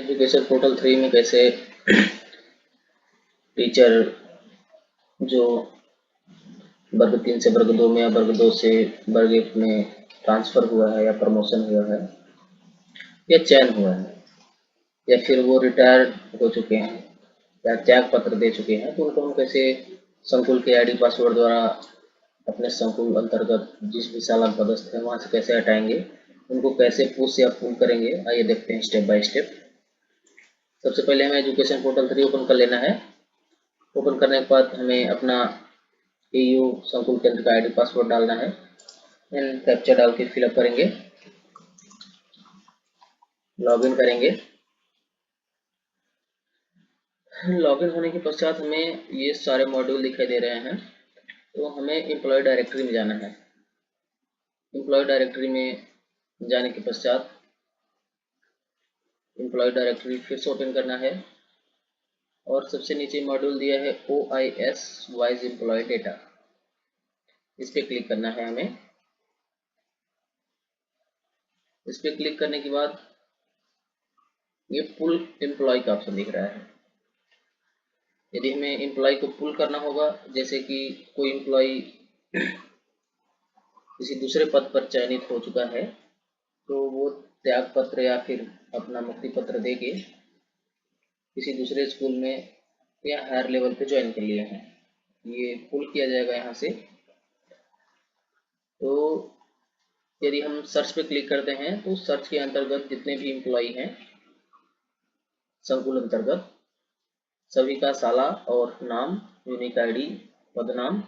Education portal 3 में कैसे teacher जो वर्ग 3 से वर्ग 2 में या वर्ग 2 से वर्ग 1 में ट्रांसफर हुआ है या प्रमोशन हुआ है या चयन हुआ है या फिर वो रिटायर हो चुके हैं या त्याग पत्र दे चुके हैं, तो उनको हम कैसे संकुल के आईडी पासवर्ड द्वारा अपने संकुल अंतर्गत जिस भी शाला पदस्थ है वहां से कैसे हटाएंगे, उनको कैसे पुश या पुल करेंगे, आइए देखते हैं स्टेप बाय स्टेप। सबसे पहले हमें एजुकेशन पोर्टल 3 ओपन कर लेना है। ओपन करने के बाद हमें अपना EU संकुल केंद्र का आईडी पासवर्ड डालना है एंड कैप्चा डाल के फिलअप करेंगे, लॉगिन करेंगे। लॉगिन होने के पश्चात हमें ये सारे मॉड्यूल दिखाई दे रहे हैं, तो हमें एम्प्लॉय डायरेक्टरी में जाना है। एम्प्लॉय डायरेक्टरी में जाने के पश्चात एम्प्लॉय डायरेक्टरी फिर से ओपन करना है और सबसे नीचे मॉड्यूल दिया है OIS वाइज एम्प्लॉय डेटा, इस पर क्लिक करना है हमें। इस पर क्लिक करने के बाद ये पुल एम्प्लॉय का ऑप्शन दिख रहा है। यदि हमें एम्प्लॉय को पुल करना होगा, जैसे कि कोई एम्प्लॉय किसी दूसरे पद पर चयनित हो चुका है, तो वो त्याग पत्र या फिर अपना मुक्ति पत्र देके किसी दूसरे स्कूल में या हायर लेवल पे ज्वाइन कर लिए हैं, ये पुल किया जाएगा यहाँ से। तो यदि हम सर्च पे क्लिक करते हैं तो सर्च के अंतर्गत जितने भी एम्प्लॉय हैं संकुल अंतर्गत सभी का साला और नाम, यूनिक आईडी, पद नाम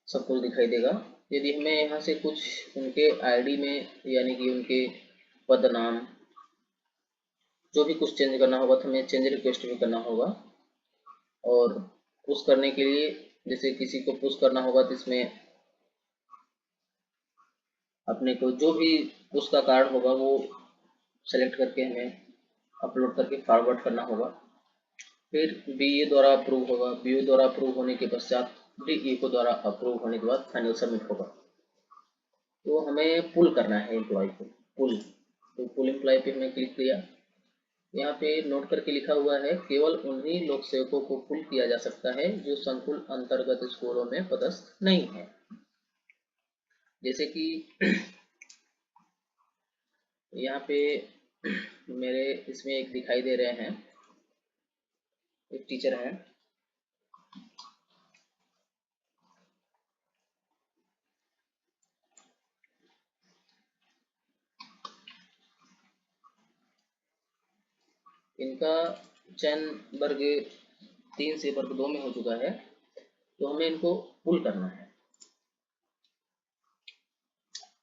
सब कुछ दिखाई देगा। यदि हमें यहाँ से कुछ उनके आईडी में यानी कि उनके पद नाम जो भी कुछ चेंज करना होगा तो हमें चेंज रिक्वेस्ट भी करना होगा। और पुश करने के लिए जैसे किसी को पुश करना होगा तो इसमें अपने को जो भी पुश का कार्ड होगा वो सेलेक्ट करके हमें अपलोड करके फॉरवर्ड करना होगा। फिर BA द्वारा अप्रूव होगा, BO द्वारा अप्रूव होने के पश्चात DE को द्वारा अप्रूव होने के बाद फाइनल सबमिट होगा। तो हमें पुल करना है एम्प्लॉय को, पुल। तो पुल एम्प्लॉय पे हमने क्लिक किया। यहाँ पे नोट करके लिखा हुआ है केवल उन्हीं लोक सेवकों को पुल किया जा सकता है जो संकुल अंतर्गत स्कूलों में पदस्थ नहीं है। जैसे कि यहाँ पे मेरे इसमें एक दिखाई दे रहे हैं, एक टीचर हैं, इनका चयन वर्ग 3 से वर्ग 2 में हो चुका है, तो हमें इनको पुल करना है।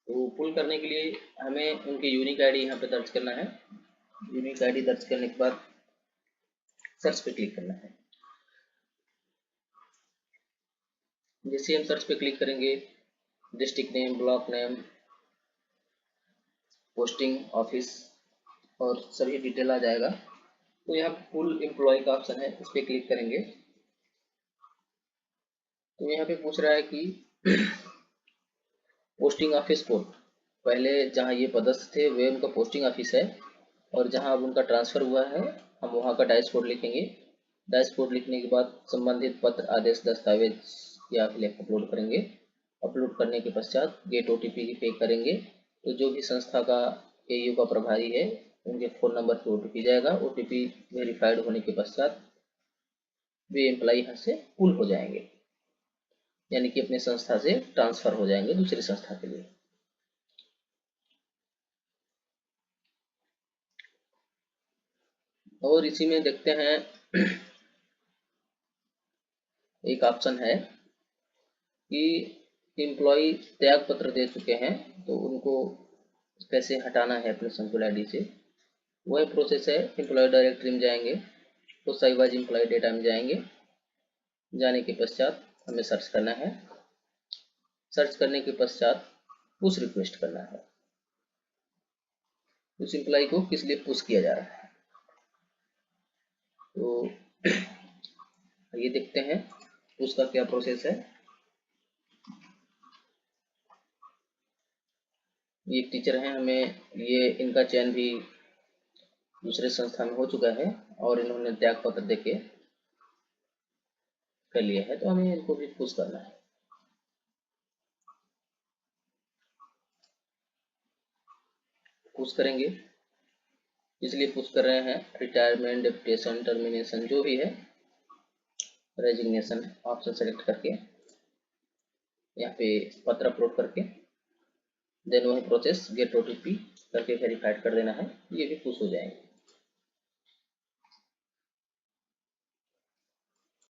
तो पुल करने के लिए हमें उनकी यूनिक आईडी यहाँ पे दर्ज करना है। यूनिक आईडी दर्ज करने के बाद सर्च पे क्लिक करना है। जैसे हम सर्च पे क्लिक करेंगे district name, block name, posting, office और सभी डिटेल आ जाएगा। तो यहाँ पुल एम्प्लॉय का ऑप्शन है, इस पर क्लिक करेंगे तो यहाँ पे पूछ रहा है कि पोस्टिंग ऑफिस कोड, पहले जहाँ ये पदस्थ थे वे उनका पोस्टिंग ऑफिस है और जहाँ अब उनका ट्रांसफर हुआ है हम वहाँ का डैश कोड लिखेंगे। डैश कोड लिखने के बाद संबंधित पत्र, आदेश, दस्तावेज या अभिलेख अपलोड करेंगे। अपलोड करने के पश्चात गेट OTP पे करेंगे। तो जो भी संस्था का AU का प्रभारी है उनके फ़ोन नंबर पे OTP जाएगा। OTP वेरीफाइड होने के पश्चात वे एम्प्लॉय यहाँ से पुल हो जाएंगे, यानी कि अपने संस्था से ट्रांसफर हो जाएंगे दूसरी संस्था के लिए। और इसी में देखते हैं एक ऑप्शन है कि एम्प्लॉय त्याग पत्र दे चुके हैं तो उनको कैसे हटाना है अपने संकुल आईडी से। वही प्रोसेस है, एम्प्लॉय डायरेक्टरी में जाएंगे तो साइवाज एम्प्लॉय डेटा में जाएंगे। जाने के पश्चात हमें सर्च करना है। सर्च करने के पश्चात पुश रिक्वेस्ट करना है। उस एम्प्लॉय को किस लिए पुश किया जा रहा है, तो ये देखते हैं उसका क्या प्रोसेस है। ये एक टीचर हैं, हमें ये इनका चयन भी दूसरे संस्था में हो चुका है और इन्होंने त्याग पत्र देके कर लिया है, तो हमें इनको भी पुश करना है। पुश करेंगे, इसलिए पुश कर रहे हैं रिटायरमेंट, डेप्यूटेशन, टर्मिनेशन जो भी है, रेजिग्नेशन ऑप्शन सेलेक्ट करके यहाँ पे पत्र अपलोड करके देन वही प्रोसेस गेट ओटीपी करके वेरीफाइड कर देना है, ये भी पुश हो जाएंगे।